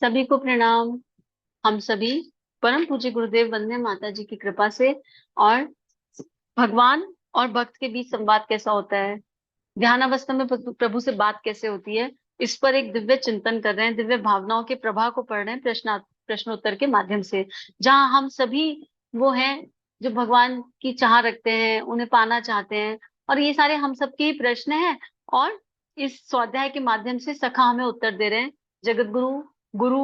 सभी को प्रणाम। हम सभी परम पूज्य गुरुदेव वंदे माता जी की कृपा से और भगवान और भक्त के बीच संवाद कैसा होता है, ध्यान अवस्था में प्रभु से बात कैसे होती है, इस पर एक दिव्य चिंतन कर रहे हैं। दिव्य भावनाओं के प्रवाह को पढ़ रहे हैं प्रश्नोत्तर के माध्यम से, जहां हम सभी वो हैं जो भगवान की चाह रखते हैं, उन्हें पाना चाहते हैं। और ये सारे हम सबके ही प्रश्न हैं। और इस स्वाध्याय के माध्यम से सखा हमें उत्तर दे रहे हैं। जगत गुरु गुरु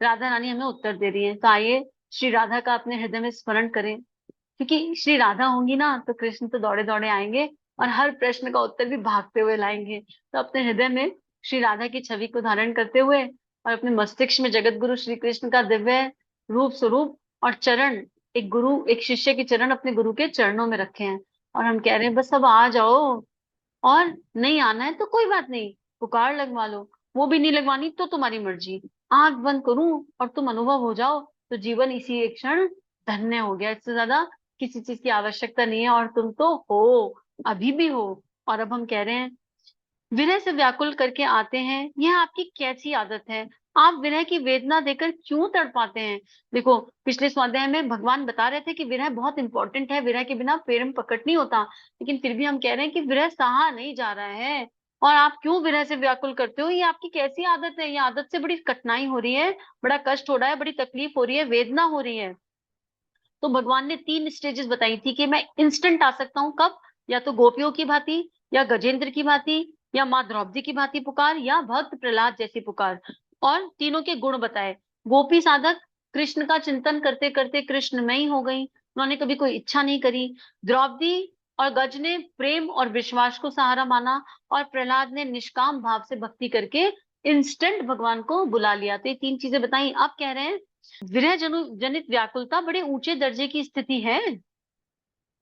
राधा रानी हमें उत्तर दे रही है। तो आइए श्री राधा का अपने हृदय में स्मरण करें, क्योंकि श्री राधा होंगी ना तो कृष्ण तो दौड़े दौड़े आएंगे और हर प्रश्न का उत्तर भी भागते हुए लाएंगे। तो अपने हृदय में श्री राधा की छवि को धारण करते हुए और अपने मस्तिष्क में जगत गुरु श्री कृष्ण का दिव्य रूप स्वरूप और चरण, एक गुरु एक शिष्य के चरण अपने गुरु के चरणों में रखे हैं। और हम कह रहे हैं बस अब आ जाओ, और नहीं आना है तो कोई बात नहीं, पुकार लगवा लो। वो भी नहीं लगवानी तो तुम्हारी मर्जी, आंख बंद करूं और तुम अनुभव हो जाओ तो जीवन इसी एक क्षण धन्य हो गया। इससे ज्यादा किसी चीज की आवश्यकता नहीं है, और तुम तो हो, अभी भी हो। और अब हम कह रहे हैं, विरह से व्याकुल करके आते हैं, यह आपकी कैसी आदत है? आप विरह की वेदना देकर क्यों तड़पाते हैं? देखो, पिछले स्वाध्याय में भगवान बता रहे थे कि विरह बहुत इंपॉर्टेंट है, विरह के बिना प्रेम प्रकट नहीं होता। लेकिन फिर भी हम कह रहे हैं कि विरह सहा नहीं जा रहा है, और आप क्यों विरह से व्याकुल करते हो? ये आपकी कैसी आदत है? ये आदत से बड़ी कठिनाई हो रही है, बड़ा कष्ट हो रहा है, बड़ी तकलीफ हो रही है, वेदना हो रही है। तो भगवान ने 3 स्टेजेस बताई थी कि मैं इंस्टेंट आ सकता हूँ। कब? या तो गोपियों की भांति, या गजेंद्र की भांति, या माँ द्रौपदी की भांति पुकार, या भक्त प्रहलाद जैसी पुकार। और तीनों के गुण बताए। गोपी साधक कृष्ण का चिंतन करते करते कृष्णमयी हो गई, उन्होंने कभी कोई इच्छा नहीं करी। द्रौपदी और गज ने प्रेम और विश्वास को सहारा माना, और प्रहलाद ने निष्काम भाव से भक्ति करके इंस्टेंट भगवान को बुला लिया। तो ये 3 चीजें बताई। आप कह रहे हैं विरह जनित व्याकुलता बड़े ऊंचे दर्जे की स्थिति है,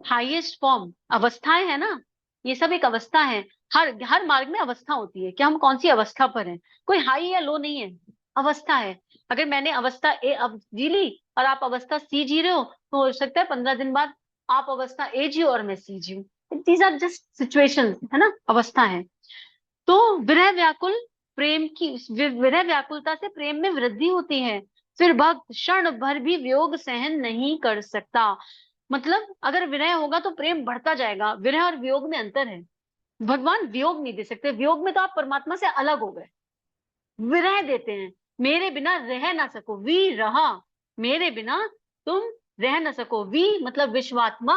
हाईएस्ट फॉर्म, अवस्थाएं है ना, ये सब एक अवस्था है। हर हर मार्ग में अवस्था होती है, क्या हम कौन सी अवस्था पर हैं? कोई हाई या लो नहीं है, अवस्था है। अगर मैंने अवस्था ए अब जी ली और आप अवस्था सी जी रहे हो, तो हो सकता है 15 दिन बाद आप अवस्था ए जियो और मैं सी जीऊं। दीज आर जस्ट सिचुएशंस, है ना, अवस्था है। तो विरह व्याकुल प्रेम की विरह व्याकुलता से प्रेम में वृद्धि होती है। फिर भक्त क्षण भर भी वियोग सहन नहीं कर सकता। मतलब अगर विरह होगा तो प्रेम बढ़ता जाएगा। विरह और वियोग में अंतर है। भगवान वियोग नहीं दे सकते, वियोग में तो आप परमात्मा से अलग हो गए। विरह देते हैं, मेरे बिना रह ना सको, वी रहा, मेरे बिना तुम रह ना सको। वी मतलब विश्वात्मा,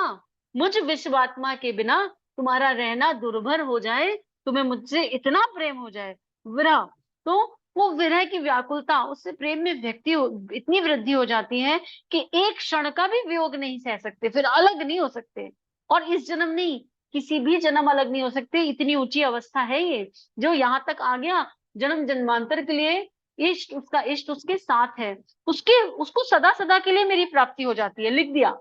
मुझ विश्वात्मा के बिना तुम्हारा रहना दुर्भर हो जाए, तुम्हें मुझसे इतना प्रेम हो जाए। विरह, तो वो विरह की व्याकुलता, उससे प्रेम में इतनी वृद्धि हो जाती है कि एक क्षण का भी वियोग नहीं सह सकते, फिर अलग नहीं हो सकते। और इस जन्म नहीं, किसी भी जन्म अलग नहीं हो सकते। इतनी ऊंची अवस्था है ये। जो यहाँ तक आ गया, जन्म जन्मांतर के लिए इष्ट, उसका इष्ट उसके साथ है, उसके उसको सदा सदा के लिए मेरी प्राप्ति हो जाती है। लिख दिया,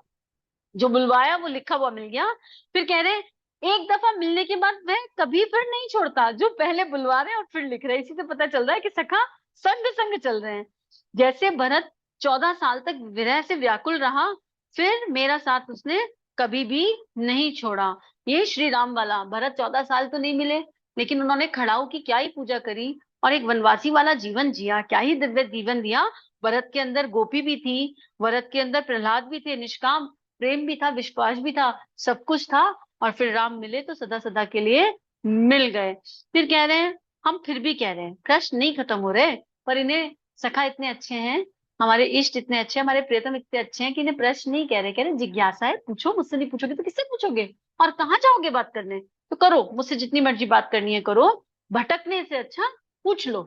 जो बुलवाया वो लिखा हुआ मिल गया। फिर कह रहे एक दफा मिलने के बाद वह कभी फिर नहीं छोड़ता। जो पहले बुलवा रहे और फिर लिख रहे, इसी से पता चल रहा है कि सखा संग संग चल रहे हैं। जैसे भरत 14 साल तक विरह से व्याकुल रहा, फिर मेरा साथ उसने कभी भी नहीं छोड़ा। ये श्री राम वाला भरत 14 साल तो नहीं मिले, लेकिन उन्होंने खड़ाऊ की क्या ही पूजा करी और एक वनवासी वाला जीवन जिया, क्या ही दिव्य जीवन दिया। भरत के अंदर गोपी भी थी, भरत के अंदर प्रहलाद भी थे, निष्काम प्रेम भी था, विश्वास भी था, सब कुछ था। और फिर राम मिले तो सदा सदा के लिए मिल गए। फिर कह रहे हैं, हम फिर भी कह रहे हैं प्रश्न नहीं खत्म हो रहे, पर इन्हें सखा इतने अच्छे हैं, हमारे इष्ट इतने अच्छे हैं, हमारे प्रियतम इतने अच्छे हैं कि इन्हें प्रश्न नहीं कह रहे, कह रहे जिज्ञासा है, पूछो। मुझसे नहीं पूछोगे तो किससे पूछोगे? और कहाँ जाओगे बात करने? तो करो, मुझसे जितनी मर्जी बात करनी है करो, भटकने से अच्छा पूछ लो।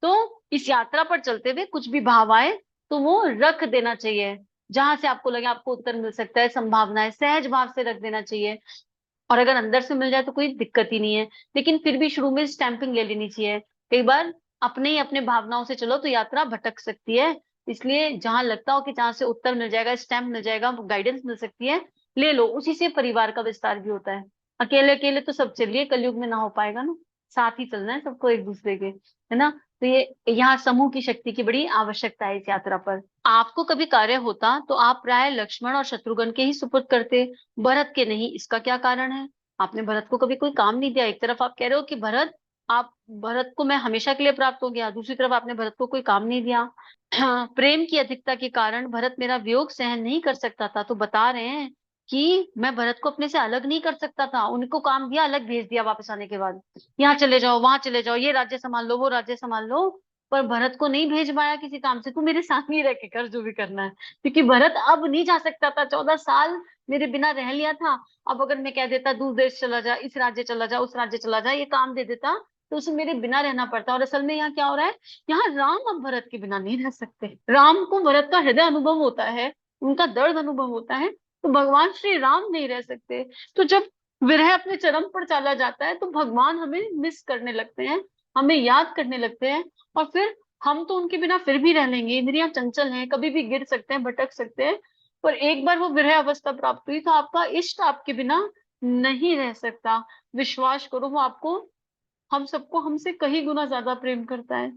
तो इस यात्रा पर चलते हुए कुछ भी भाव आए तो वो रख देना चाहिए। जहां से आपको लगे आपको उत्तर मिल सकता है, संभावना है, सहज भाव से रख देना चाहिए। और अगर अंदर से मिल जाए तो कोई दिक्कत ही नहीं है, लेकिन फिर भी शुरू में स्टैंपिंग ले लेनी चाहिए। कई बार अपने ही अपने भावनाओं से चलो तो यात्रा भटक सकती है। इसलिए जहां लगता हो कि जहां से उत्तर मिल जाएगा, स्टैंप मिल जाएगा, गाइडेंस मिल सकती है, ले लो। उसी से परिवार का विस्तार भी होता है। अकेले अकेले तो सब चलिए, कलयुग में ना हो पाएगा ना, साथ ही चलना है सबको एक दूसरे के, है ना। तो ये यहाँ समूह की शक्ति की बड़ी आवश्यकता है इस यात्रा पर। आपको कभी कार्य होता तो आप प्राय लक्ष्मण और शत्रुघ्न के ही सुपुर्द करते, भरत के नहीं। इसका क्या कारण है? आपने भरत को कभी कोई काम नहीं दिया। एक तरफ आप कह रहे हो कि भरत आप भरत को मैं हमेशा के लिए प्राप्त हो गया, दूसरी तरफ आपने भरत को कोई काम नहीं दिया। प्रेम की अधिकता के कारण भरत मेरा वियोग सहन नहीं कर सकता था। तो बता रहे हैं कि मैं भरत को अपने से अलग नहीं कर सकता था, उनको काम दिया, अलग भेज दिया वापस आने के बाद, यहाँ चले जाओ, वहां चले जाओ, ये राज्य संभाल लो, वो राज्य संभाल लो। पर भरत को नहीं भेज पाया किसी काम से, तू मेरे साथ ही रह के कर जो भी करना है। क्योंकि भरत अब नहीं जा सकता था, 14 साल मेरे बिना रह लिया था। अब अगर मैं कह देता दूर देश चला जा, इस राज्य चला जा, उस राज्य चला जा, ये काम दे देता, तो उसे मेरे बिना रहना पड़ता। और असल में यहाँ क्या हो रहा है, यहाँ राम अब भरत के बिना नहीं रह सकते। राम को भरत का हृदय अनुभव होता है, उनका दर्द अनुभव होता है, तो भगवान श्री राम नहीं रह सकते। तो जब विरह अपने चरम पर चला जाता है तो भगवान हमें मिस करने लगते हैं, हमें याद करने लगते हैं। और फिर हम तो उनके बिना फिर भी रह लेंगे, इंद्रियां चंचल हैं, कभी भी गिर सकते हैं, भटक सकते हैं। पर एक बार वो विरह अवस्था प्राप्त हुई तो आपका इष्ट आपके बिना नहीं रह सकता। विश्वास करो, वो आपको, हम सबको हमसे कहीं गुना ज्यादा प्रेम करता है।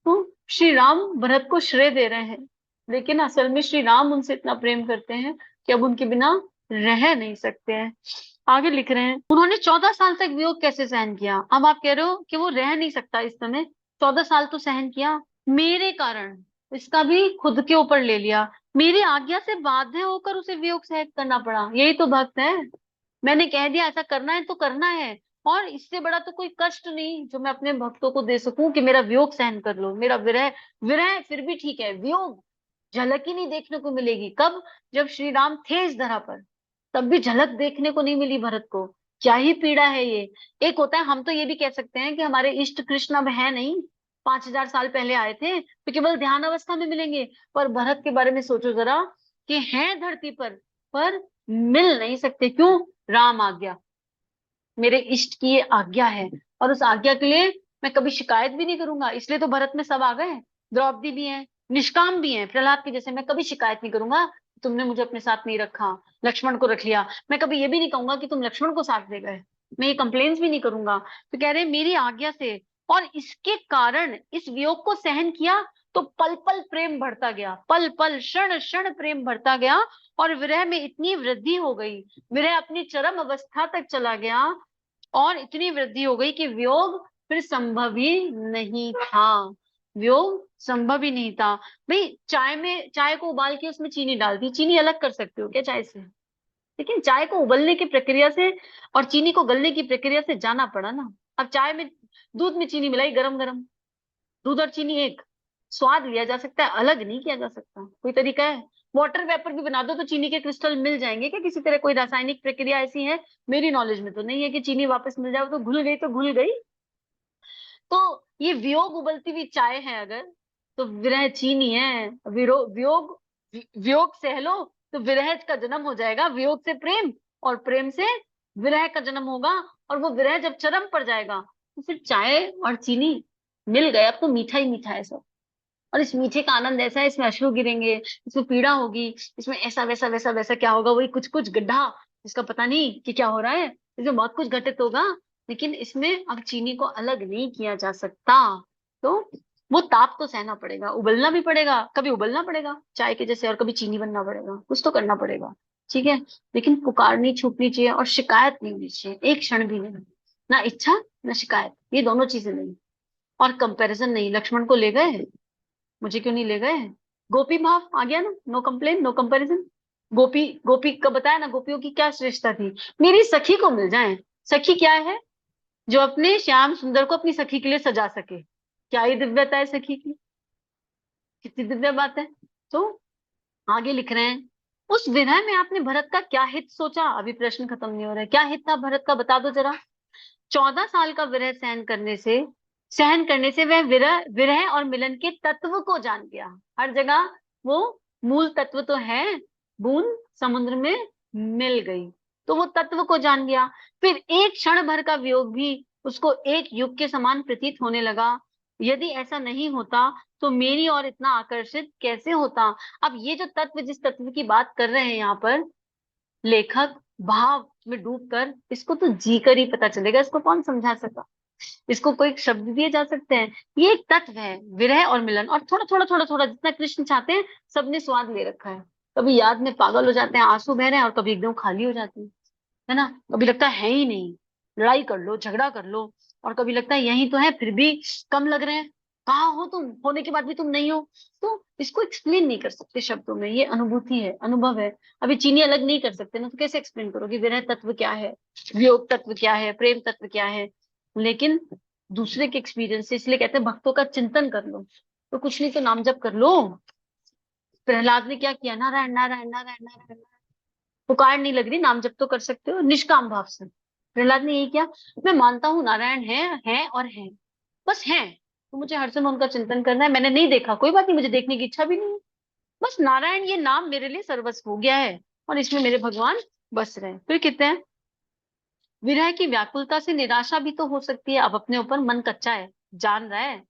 तो श्री राम भरत को श्रेय दे रहे हैं, लेकिन असल में श्री राम उनसे इतना प्रेम करते हैं कि अब उनके बिना रह नहीं सकते हैं। आगे लिख रहे हैं, उन्होंने 14 साल तक वियोग कैसे सहन किया। अब आप कह रहे हो कि वो रह नहीं सकता इस समय, 14 साल तो सहन किया मेरे कारण, इसका भी खुद के ऊपर ले लिया, मेरी आज्ञा से बाध्य होकर उसे वियोग सहन करना पड़ा। यही तो भक्त है, मैंने कह दिया ऐसा करना है तो करना है। और इससे बड़ा तो कोई कष्ट नहीं जो मैं अपने भक्तों को दे सकूं कि मेरा वियोग सहन कर लो, मेरा विरह, विरह फिर भी ठीक है, वियोग झलक ही नहीं देखने को मिलेगी। कब? जब श्री राम थे इस धरा पर, तब भी झलक देखने को नहीं मिली भरत को। क्या ही पीड़ा है ये। एक होता है, हम तो ये भी कह सकते हैं कि हमारे इष्ट कृष्ण अब है नहीं, 5,000 साल पहले आए थे, तो केवल ध्यान अवस्था में मिलेंगे। पर भरत के बारे में सोचो जरा, कि हैं धरती पर मिल नहीं सकते। क्यों? राम आ गया, मेरे इष्ट की ये आज्ञा है, और उस आज्ञा के लिए मैं कभी शिकायत भी नहीं करूंगा। इसलिए तो भरत में सब आ गए, द्रौपदी भी है, निष्काम भी है, प्रहलाद के जैसे। मैं कभी शिकायत नहीं करूंगा, तुमने मुझे अपने साथ नहीं रखा, लक्ष्मण को रख लिया। मैं कभी ये भी नहीं कहूंगा कि तुम लक्ष्मण को साथ दे गए, मैं ये कंप्लेन्स भी नहीं करूंगा। तो कह रहे हैं मेरी आज्ञा से, और इसके कारण इस वियोग को सहन किया, तो पल पल प्रेम बढ़ता गया, पल पल क्षण क्षण प्रेम बढ़ता गया। और विरह में इतनी वृद्धि हो गई, विरह अपनी चरम अवस्था तक चला गया, और इतनी वृद्धि हो गई कि वियोग फिर संभव ही नहीं था। वियोग संभव ही नहीं था। भाई चाय में, चाय को उबाल के उसमें चीनी डाल दी, चीनी अलग कर सकते हो क्या चाय से? लेकिन चाय को उबलने की प्रक्रिया से और चीनी को गलने की प्रक्रिया से जाना पड़ा ना। अब चाय में, दूध में चीनी मिलाई गरम गरम, दूध और चीनी एक, स्वाद लिया जा सकता है, अलग नहीं किया जा सकता। कोई तरीका है? वाटर वेपर भी बना दो तो चीनी के क्रिस्टल मिल जाएंगे क्या किसी तरह? कोई रासायनिक प्रक्रिया ऐसी है? मेरी नॉलेज में तो नहीं है कि चीनी वापस मिल जाए। वो तो घुल गई तो घुल गई। तो ये वियोग उबलती हुई चाय है अगर, तो विरह चीनी है। वियोग, वियोग सह लो तो विरह का जन्म हो जाएगा, वियोग से प्रेम, और प्रेम से विरह का जन्म होगा। और वो विरह जब चरम पर जाएगा तो फिर चाय और चीनी मिल गए, अब तो मीठा ही मीठा है सब। और इस मीठे का आनंद ऐसा है, इसमें अश्रु गिरेंगे, इसमें पीड़ा होगी, इसमें ऐसा वैसा वैसा वैसा क्या होगा, वही कुछ कुछ गड्ढा, इसका पता नहीं कि क्या हो रहा है, इसमें बहुत कुछ घटित होगा। लेकिन इसमें अब चीनी को अलग नहीं किया जा सकता। तो वो ताप तो सहना पड़ेगा, उबलना भी पड़ेगा, कभी उबलना पड़ेगा चाय के जैसे, और कभी चीनी बनना पड़ेगा, कुछ तो करना पड़ेगा। ठीक है, लेकिन पुकार नहीं छूटनी चाहिए, और शिकायत नहीं होनी चाहिए एक क्षण भी नहीं। ना इच्छा, ना शिकायत, ये दोनों चीजें नहीं। और कंपैरिजन नहीं, लक्ष्मण को ले गए, मुझे क्यों नहीं ले गए? गोपी भाव आ गया ना, नो कंप्लेन नो कंपैरिजन। गोपी, गोपी का बताया ना, गोपियों की क्या श्रेष्ठता थी, मेरी सखी को मिल जाए। सखी क्या है? जो अपने श्याम सुंदर को अपनी सखी के लिए सजा सके। क्या ही दिव्यता है सखी की, कितनी दिव्य बात है। तो आगे लिख रहे हैं, उस विरह में आपने भरत का क्या हित सोचा? अभी प्रश्न खत्म नहीं हो रहा है, क्या हित था भरत का, बता दो जरा। 14 साल का विरह सहन करने से वह विरह विरह और मिलन के तत्व को जान गया। हर जगह वो मूल तत्व तो है, बूंद समुद्र में मिल गई, तो वो तत्व को जान गया। फिर एक क्षण भर का वियोग भी उसको एक युग के समान प्रतीत होने लगा। यदि ऐसा नहीं होता तो मेरी और इतना आकर्षित कैसे होता। अब ये जो तत्व, जिस तत्व की बात कर रहे हैं यहाँ पर लेखक, भाव में डूबकर, इसको तो जी कर ही पता चलेगा, इसको कौन समझा सका, इसको कोई शब्द दिए जा सकते हैं? ये एक तत्व है, विरह और मिलन, और थोड़ा थोड़ा थोड़ा थोड़ा जितना कृष्ण चाहते हैं, सबने स्वाद ले रखा है। कभी याद में पागल हो जाते हैं, आंसू बह रहे हैं, और कभी एकदम खाली हो जाते हैं, है ना। कभी लगता है ही नहीं, लड़ाई कर लो, झगड़ा कर लो, और कभी लगता है यही तो है, फिर भी कम लग रहे हैं। कहाँ हो तुम, होने के बाद भी तुम नहीं हो। तो इसको एक्सप्लेन नहीं कर सकते शब्दों में, ये अनुभूति है, अनुभव है। अभी चीनी अलग नहीं कर सकते ना, तो कैसे एक्सप्लेन करोगे विरह तत्व क्या है, वियोग तत्व क्या है, प्रेम तत्व क्या है। लेकिन दूसरे के एक्सपीरियंस से, इसलिए कहते हैं भक्तों का चिंतन कर लो। तो कुछ नहीं तो नाम जप कर लो। प्रहलाद ने क्या किया, नारायण नारायण नारायण नारायण, पुकार नहीं लग रही, नाम जप तो कर सकते हो निष्काम भाव से। प्रहलाद ने यही किया, मैं मानता हूँ नारायण है और है, बस है, तो मुझे हर समय उनका चिंतन करना है। मैंने नहीं देखा, कोई बात नहीं, मुझे देखने की इच्छा भी नहीं है। बस नारायण ये नाम मेरे लिए सर्वस्व हो गया है, और इसमें मेरे भगवान बस रहे। फिर कहते हैं विरह की व्याकुलता से निराशा भी तो हो सकती है। अब अपने ऊपर मन कच्चा जान रहा है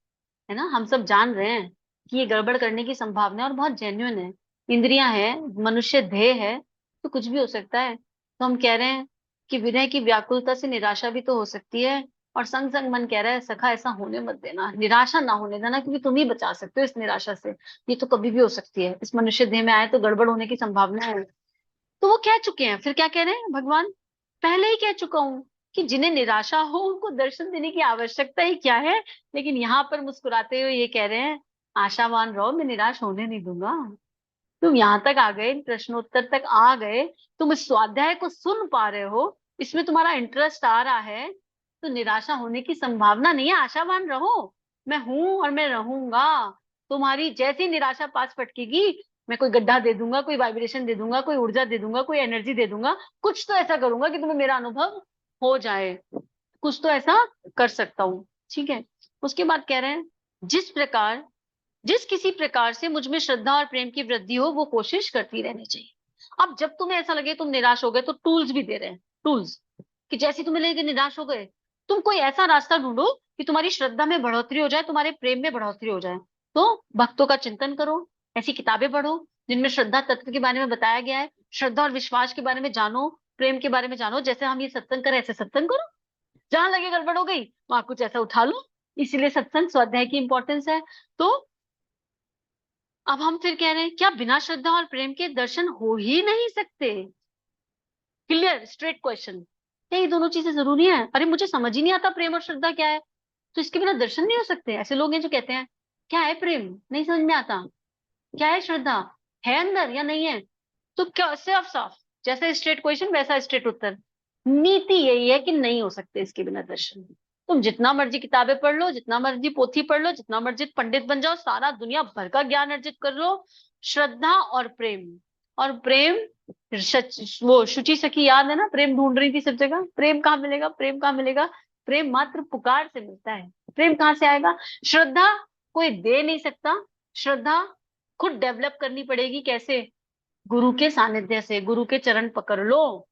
ना, हम सब जान रहे हैं कि ये गड़बड़ करने की संभावना है और बहुत जेन्युइन है। इंद्रियां है, मनुष्य देह है, तो कुछ भी हो सकता है। तो हम कह रहे हैं कि विरह की व्याकुलता से निराशा भी तो हो सकती है। और संग संग मन कह रहा है सखा ऐसा होने मत देना, निराशा ना होने देना, क्योंकि तुम ही बचा सकते हो इस निराशा से। ये तो कभी भी हो सकती है, इस मनुष्य देह में आए तो गड़बड़ होने की संभावना है। तो वो कह चुके हैं, फिर क्या कह रहे हैं भगवान, पहले ही कह चुका हूं कि जिन्हें निराशा हो उनको दर्शन देने की आवश्यकता ही क्या है। लेकिन यहाँ पर मुस्कुराते हुए ये कह रहे हैं आशावान रहो, मैं निराश होने नहीं दूंगा। तुम यहाँ तक आ गए, इन प्रश्नोत्तर तक आ गए, तुम इस स्वाध्याय को सुन पा रहे हो, इसमें तुम्हारा इंटरेस्ट आ रहा है, तो निराशा होने की संभावना नहीं है, आशावान रहो। मैं हूं और मैं रहूंगा। तुम्हारी जैसी निराशा पास फटकेगी, मैं कोई गड्ढा दे दूंगा, कोई वाइब्रेशन दे दूंगा, कोई ऊर्जा दे दूंगा, कोई एनर्जी दे दूंगा, कुछ तो ऐसा करूंगा कि तुम्हें मेरा अनुभव हो जाए। कुछ तो ऐसा कर सकता हूँ। ठीक है। उसके बाद कह रहे हैं जिस किसी प्रकार से मुझ में श्रद्धा और प्रेम की वृद्धि हो, वो कोशिश करती रहनी चाहिए। अब जब तुम्हें ऐसा लगे तुम निराश हो गए, तो टूल्स भी दे रहे हैं, टूल्स, कि जैसे तुम्हें लगे कि निराश हो गए, तुम कोई ऐसा रास्ता ढूंढो कि तुम्हारी श्रद्धा में बढ़ोतरी हो जाए, तुम्हारे प्रेम में बढ़ोतरी हो जाए। तो भक्तों का चिंतन करो, ऐसी किताबें पढ़ो जिनमें श्रद्धा तत्व के बारे में बताया गया है, श्रद्धा और विश्वास के बारे में जानो, प्रेम के बारे में जानो। जैसे हम ये सत्संग करें, ऐसे सत्संग करो, जहां लगे गड़बड़ हो गई वहां कुछ ऐसा उठा लो। इसीलिए सत्संग स्वाध्याय की इंपॉर्टेंस है। तो अब हम फिर कह रहे हैं क्या बिना श्रद्धा और प्रेम के दर्शन हो ही नहीं सकते? क्लियर स्ट्रेट क्वेश्चन, क्या ये दोनों चीजें जरूरी हैं? अरे मुझे समझ ही नहीं आता प्रेम और श्रद्धा क्या है, तो इसके बिना दर्शन नहीं हो सकते। ऐसे लोग हैं जो कहते हैं क्या है प्रेम, नहीं समझ में आता, क्या है श्रद्धा, है अंदर या नहीं है। तो क्या, साफ साफ जैसा स्ट्रेट क्वेश्चन वैसा स्ट्रेट उत्तर। नीति यही है कि नहीं हो सकते इसके बिना दर्शन। तुम जितना मर्जी किताबें पढ़ लो, जितना मर्जी पोथी पढ़ लो, जितना मर्जी पंडित बन जाओ, सारा दुनिया भर का ज्ञान अर्जित कर लो, श्रद्धा और प्रेम, और प्रेम वो शुचि सखी याद है ना, प्रेम ढूंढ रही थी सब जगह, प्रेम कहाँ मिलेगा, प्रेम कहाँ मिलेगा। प्रेम मात्र पुकार से मिलता है, प्रेम कहाँ से आएगा। श्रद्धा कोई दे नहीं सकता, श्रद्धा खुद डेवलप करनी पड़ेगी। कैसे? गुरु के सानिध्य से, गुरु के चरण पकड़ लो,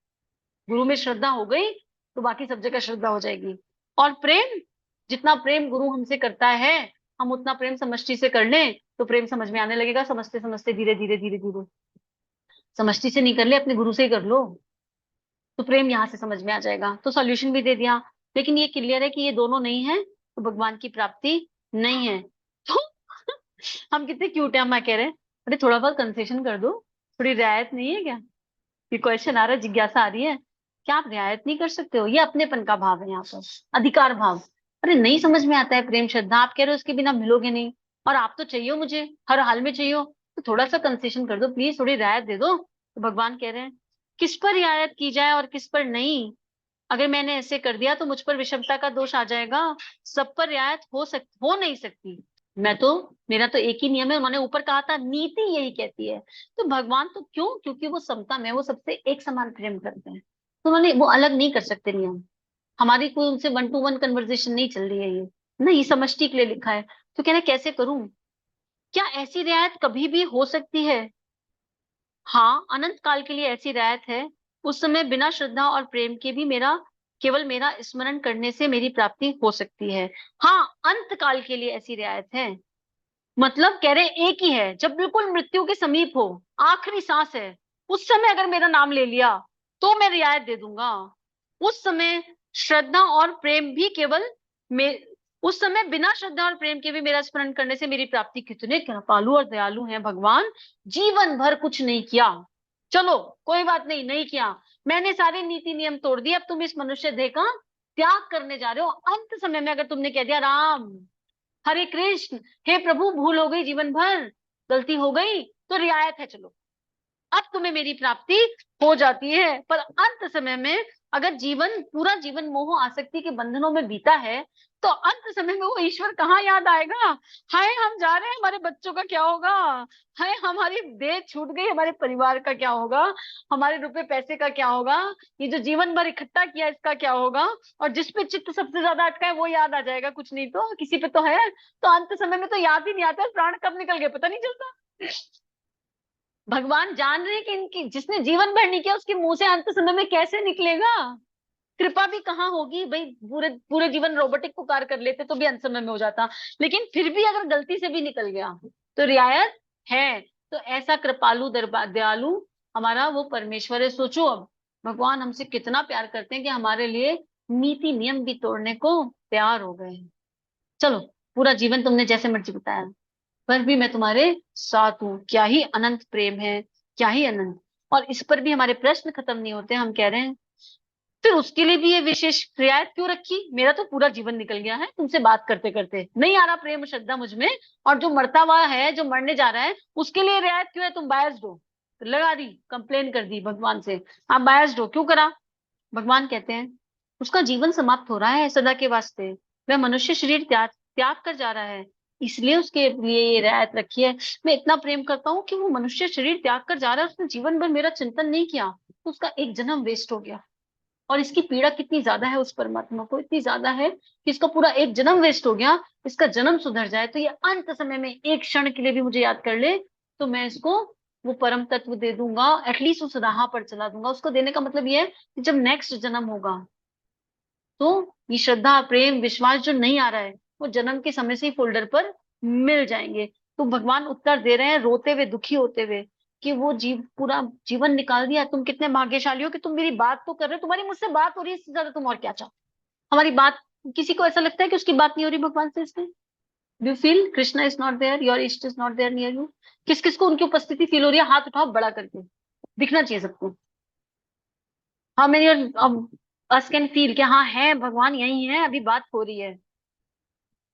गुरु में श्रद्धा हो गई तो बाकी सब जगह श्रद्धा हो जाएगी। और प्रेम, जितना प्रेम गुरु हमसे करता है, हम उतना प्रेम समष्टि से कर लें तो प्रेम समझ में आने लगेगा। समझते समझते धीरे धीरे धीरे धीरे, समष्टि से नहीं कर ले, अपने गुरु से ही कर लो, तो प्रेम यहाँ से समझ में आ जाएगा। तो सॉल्यूशन भी दे दिया। लेकिन ये क्लियर है कि ये दोनों नहीं है तो भगवान की प्राप्ति नहीं है। तो हम कितने क्यूट है, हम कह रहे हैं अरे थोड़ा बहुत कंसेशन कर दो, थोड़ी रियायत नहीं है क्या? ये क्वेश्चन आ रहा है, जिज्ञासा आ रही है, क्या आप रियायत नहीं कर सकते हो? ये अपनेपन का भाव है यहाँ पर, अधिकार भाव। अरे नहीं समझ में आता है प्रेम श्रद्धा, आप कह रहे हो उसके बिना मिलोगे नहीं, और आप तो चाहिए हो मुझे, हर हाल में चाहिए हो, तो थोड़ा सा कंसेशन कर दो प्लीज, थोड़ी रियायत दे दो। तो भगवान कह रहे हैं किस पर रियायत की जाए और किस पर नहीं। अगर मैंने ऐसे कर दिया तो मुझ पर विषमता का दोष आ जाएगा, सब पर रियायत हो नहीं सकती। मैं तो, मेरा तो एक ही नियम है, उन्होंने ऊपर कहा था नीति यही कहती है। तो भगवान तो क्यों, क्योंकि वो समता में, वो सबसे एक समान प्रेम करते हैं, तो उन्होंने वो अलग नहीं कर सकते नियम। हमारी कोई उनसे वन टू वन कन्वर्सेशन नहीं चल रही है, ये ना, ये समष्टि के लिए लिखा है। तो कह रहे कैसे करूं, क्या ऐसी रियायत कभी भी हो सकती है? हाँ, अनंत काल के लिए ऐसी रियायत है। उस समय बिना श्रद्धा और प्रेम के भी मेरा, केवल मेरा स्मरण करने से मेरी प्राप्ति हो सकती है। हाँ, अंत काल के लिए ऐसी रियायत है। मतलब कह रहे एक ही है, जब बिल्कुल मृत्यु के समीप हो, आखिरी सांस है, उस समय अगर मेरा नाम ले लिया तो मैं रियायत दे दूंगा। उस समय श्रद्धा और प्रेम भी केवल मे उस समय बिना श्रद्धा और प्रेम के भी मेरा स्मरण करने से मेरी प्राप्ति। कितने कृपालु और दयालु हैं भगवान, जीवन भर कुछ नहीं किया, चलो कोई बात नहीं, नहीं किया, मैंने सारे नीति नियम तोड़ दिए, अब तुम इस मनुष्य देह का त्याग करने जा रहे हो, अंत समय में अगर तुमने कह दिया राम, हरे कृष्ण, हे प्रभु, भूल हो गई, जीवन भर गलती हो गई, तो रियायत है, चलो अब तुम्हें मेरी प्राप्ति हो जाती है। पर अंत समय में अगर जीवन, पूरा जीवन मोह आसक्ति के बंधनों में बीता है, तो अंत समय में वो ईश्वर कहाँ याद आएगा? हाय हम जा रहे हैं, हमारे बच्चों का क्या होगा? हाय हमारी देह छूट गई, हमारे परिवार का क्या होगा? हमारे रुपए पैसे का क्या होगा? ये जो जीवन भर इकट्ठा किया इसका क्या होगा? और जिस पे चित्त सबसे ज्यादा अटका है वो याद आ जाएगा, कुछ नहीं तो किसी पे तो है। तो अंत समय में तो याद ही नहीं आता, प्राण कब निकल गए पता नहीं चलता। भगवान जान रहे हैं कि इनकी, जिसने जीवन भर नहीं किया उसके मुंह से अंत समय में कैसे निकलेगा? कृपा भी कहाँ होगी भाई, पूरे पूरे जीवन रोबोटिक पुकार कर लेते तो भी अंत समय में हो जाता, लेकिन फिर भी अगर गलती से भी निकल गया तो रियायत है। तो ऐसा कृपालु दयालु हमारा वो परमेश्वर है। सोचो अब भगवान हमसे कितना प्यार करते हैं कि हमारे लिए नीति नियम भी तोड़ने को तैयार हो गए हैं। चलो, पूरा जीवन तुमने जैसे मर्जी बताया, पर भी मैं तुम्हारे साथ हूँ। क्या ही अनंत प्रेम है, क्या ही अनंत। और इस पर भी हमारे प्रश्न खत्म नहीं होते, हम कह रहे हैं फिर उसके लिए भी ये विशेष रियायत क्यों रखी? मेरा तो पूरा जीवन निकल गया है तुमसे बात करते करते, नहीं आ रहा प्रेम श्रद्धा मुझ में, और जो मरता हुआ है, जो मरने जा रहा है, उसके लिए रियायत क्यों है? तुम बायस्ड हो। तो लगा दी, कंप्लेन कर दी भगवान से, आप बायस्ड हो, क्यों करा? भगवान कहते हैं उसका जीवन समाप्त हो रहा है सदा के वास्ते, वह मनुष्य शरीर त्याग त्याग कर जा रहा है, इसलिए उसके लिए ये रियायत रखी है। मैं इतना प्रेम करता हूँ कि वो मनुष्य शरीर त्याग कर जा रहा है, उसने जीवन भर मेरा चिंतन नहीं किया, तो उसका एक जन्म वेस्ट हो गया। और इसकी पीड़ा कितनी ज्यादा है उस परमात्मा को, इतनी ज्यादा है कि इसका पूरा एक जन्म वेस्ट हो गया। इसका जन्म सुधर जाए तो ये अंत समय में एक क्षण के लिए भी मुझे याद कर ले, तो मैं इसको वो परम तत्व दे दूंगा, एटलीस्ट उस राह पर चला दूंगा। उसको देने का मतलब ये है कि जब नेक्स्ट जन्म होगा तो ये श्रद्धा प्रेम विश्वास जो नहीं आ रहा है वो जन्म के समय से ही फोल्डर पर मिल जाएंगे। तो भगवान उत्तर दे रहे हैं रोते हुए, दुखी होते हुए, कि वो पूरा जीवन निकाल दिया, तुम कितने भाग्यशाली हो कि तुम मेरी बात तो कर रहे हो, तुम्हारी मुझसे बात हो रही है, इससे ज्यादा तुम और क्या चाहते हो? हमारी बात, किसी को ऐसा लगता है कि उसकी बात नहीं हो रही भगवान से इसमें? Do feel Krishna is not there, your इष्ट is not there near you? किस किस को उनकी उपस्थिति फील हो रही है? हाथ उठाओ बड़ा करके, दिखना चाहिए सबको। हाँ मेरी, अब अस कैन फील कि हाँ है भगवान यही है, अभी बात हो रही है।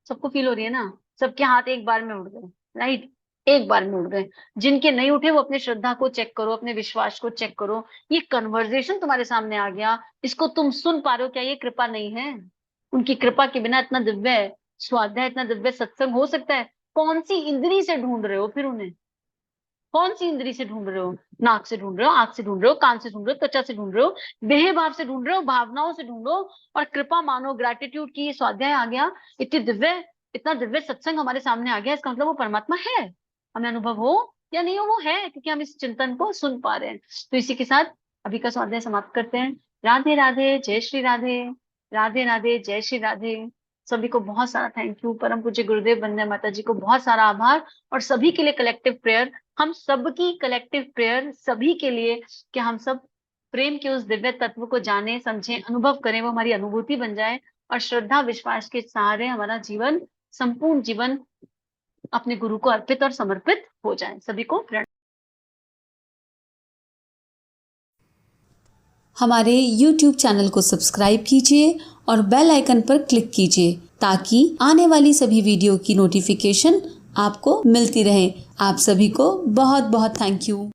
सबको फील हो रही है ना? सबके हाथ एक बार में उड़ गए, राइट? एक बार में उड़ गए। जिनके नहीं उठे वो अपने श्रद्धा को चेक करो, अपने विश्वास को चेक करो। ये कन्वर्जेशन तुम्हारे सामने आ गया, इसको तुम सुन पा रहे हो, क्या ये कृपा नहीं है? उनकी कृपा के बिना इतना दिव्य स्वाध्याय, इतना दिव्य सत्संग हो सकता है? कौन सी इंद्री से ढूंढ रहे हो फिर उन्हें? कौन सी इंद्री से ढूंढ रहे हो? नाक से ढूंढ रहे हो, आंख से ढूंढ रहे हो, कान से ढूंढ रहे हो, त्वचा से ढूंढ रहे हो, देह भाव से ढूंढ रहे हो, भावनाओं से ढूंढो। और कृपा मानो, ग्रेटिट्यूड की ये स्वाध्याय आ गया, इतनी दिव्य, इतना दिव्य सत्संग हमारे सामने आ गया, इसका मतलब वो परमात्मा है। हमें अनुभव हो या नहीं हो, वो है, क्योंकि हम इस चिंतन को सुन पा रहे हैं। तो इसी के साथ अभी का स्वाध्याय समाप्त करते हैं। राधे राधे, जय श्री राधे। राधे राधे, जय श्री राधे। सभी को बहुत सारा थैंक यू। परम पूज्य गुरुदेव वंदना माता जी को बहुत सारा आभार। और सभी के लिए कलेक्टिव प्रेयर, हम सबकी कलेक्टिव प्रेयर सभी के लिए, कि हम सब प्रेम के उस दिव्य तत्व को जाने, समझें, अनुभव करें, वो हमारी अनुभूति बन जाए, और श्रद्धा विश्वास के सहारे हमारा जीवन, संपूर्ण जीवन अपने गुरु को अर्पित और समर्पित हो जाए। सभी को प्रण। हमारे YouTube चैनल को सब्सक्राइब कीजिए और बेल आइकन पर क्लिक कीजिए ताकि आने वाली सभी वीडियो की नोटिफिकेशन आपको मिलती रहे। आप सभी को बहुत बहुत थैंक यू।